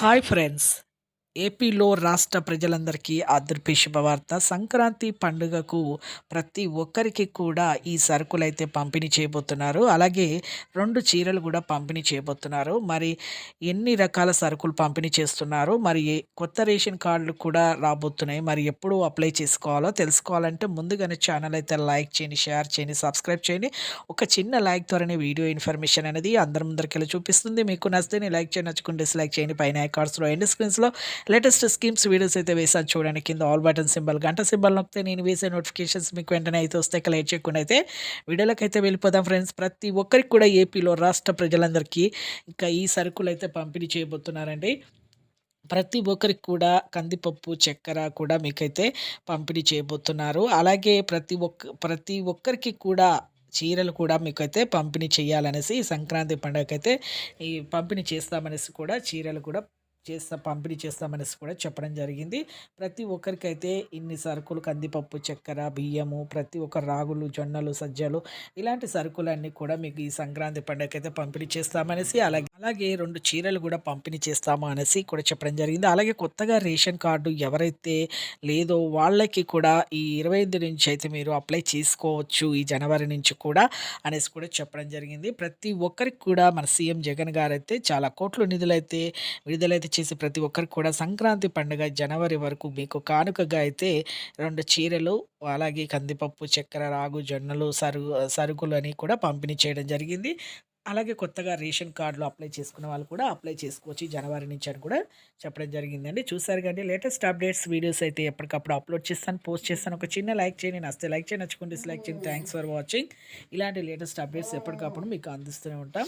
Hi friends. ఏపీలో రాష్ట్ర ప్రజలందరికీ అదృశ్య శుభవార్త. సంక్రాంతి పండుగకు ప్రతి ఒక్కరికి కూడా ఈ సరుకులైతే పంపిణీ చేయబోతున్నారు. అలాగే 2 చీరలు కూడా పంపిణీ చేయబోతున్నారు. మరి ఎన్ని రకాల సరుకులు పంపిణీ చేస్తున్నారు? మరి కొత్త రేషన్ కార్డులు కూడా రాబోతున్నాయి. మరి ఎప్పుడు అప్లై చేసుకోవాలో తెలుసుకోవాలంటే ముందుగానే ఛానల్ అయితే లైక్ చేయండి, షేర్ చేయండి, సబ్స్క్రైబ్ చేయండి. ఒక చిన్న లైక్ ద్వారానే వీడియో ఇన్ఫర్మేషన్ అనేది అందరి ముందరికెళ్ళి చూపిస్తుంది. మీకు నచ్చితే లైక్ చేయండి, నచ్చుకుంటే డిస్లైక్ చేయండి. పైన ఐకార్డ్స్‌లో ఎండ్ స్క్రీన్స్‌లో లేటెస్ట్ స్కీమ్స్ వీడియోస్ అయితే వేసాను చూడండి. కింద ఆల్ బటన్ సింబల్, గంట సింబల్ నొక్కితే నేను వేసే నోటిఫికేషన్స్ మీకు వెంటనే అయితే వస్తాయి. ఇక లేట్ చేయకుండా అయితే వీడియోలోకి వెళ్ళిపోదాం ఫ్రెండ్స్. ప్రతి ఒక్కరికి కూడా ఏపీలో రాష్ట్ర ప్రజలందరికీ ఇంకా ఈ సరుకులు అయితే పంపిణీ చేయబోతున్నారండి. ప్రతి ఒక్కరికి కూడా కందిపప్పు, చక్కెర కూడా మీకైతే పంపిణీ చేయబోతున్నారు. అలాగే ప్రతి ఒక్కరికి కూడా చీరలు కూడా మీకైతే పంపిణీ చేయాలనేసి సంక్రాంతి పండగకైతే ఈ పంపిణీ చేస్తామనేసి కూడా చీరలు కూడా పంపిణీ చేస్తామనేసి కూడా చెప్పడం జరిగింది. ప్రతి ఒక్కరికైతే ఇన్ని సరుకులు కందిపప్పు, చక్కెర, బియ్యము, ప్రతి ఒక్క రాగులు, జొన్నలు, సజ్జలు ఇలాంటి సరుకులన్నీ కూడా మీకు ఈ సంక్రాంతి పండుగకైతే పంపిణీ చేస్తామనేసి అలాగే 2 చీరలు కూడా పంపిణీ చేస్తాము అనేసి కూడా చెప్పడం జరిగింది. అలాగే కొత్తగా రేషన్ కార్డు ఎవరైతే లేదో వాళ్ళకి కూడా ఈ 25 నుంచి అయితే మీరు అప్లై చేసుకోవచ్చు ఈ జనవరి నుంచి కూడా అనేసి కూడా చెప్పడం జరిగింది. ప్రతి ఒక్కరికి కూడా మన సీఎం జగన్ గారైతే చాలా కోట్ల నిధులైతే విడుదలైతే చేసి ప్రతి ఒక్కరికి కూడా సంక్రాంతి పండుగ జనవరి వరకు మీకు కానుకగా అయితే 2 చీరలు, అలాగే కందిపప్పు, చక్కెర, రాగు, జొన్నలు, సరుకులని కూడా పంపిణీ చేయడం జరిగింది. అలాగే కొత్తగా రేషన్ కార్డులు అప్లై చేసుకున్న వాళ్ళు కూడా అప్లై చేసుకోవచ్చు ఈ జనవరి నుంచి అని కూడా చెప్పడం జరిగిందండి. చూసారు కదండీ లేటెస్ట్ అప్డేట్స్ వీడియోస్ అయితే ఎప్పటికప్పుడు అప్లోడ్ చేస్తాను, పోస్ట్ చేస్తాను. ఒక చిన్న లైక్ చేయండి, నచ్చితే లైక్ చేయండి, నచ్చుకుంటే డిస్లైక్ చేయండి. Thanks for watching. ఇలాంటి లేటెస్ట్ అప్డేట్స్ ఎప్పటికప్పుడు మీకు అందిస్తూనే ఉంటాం.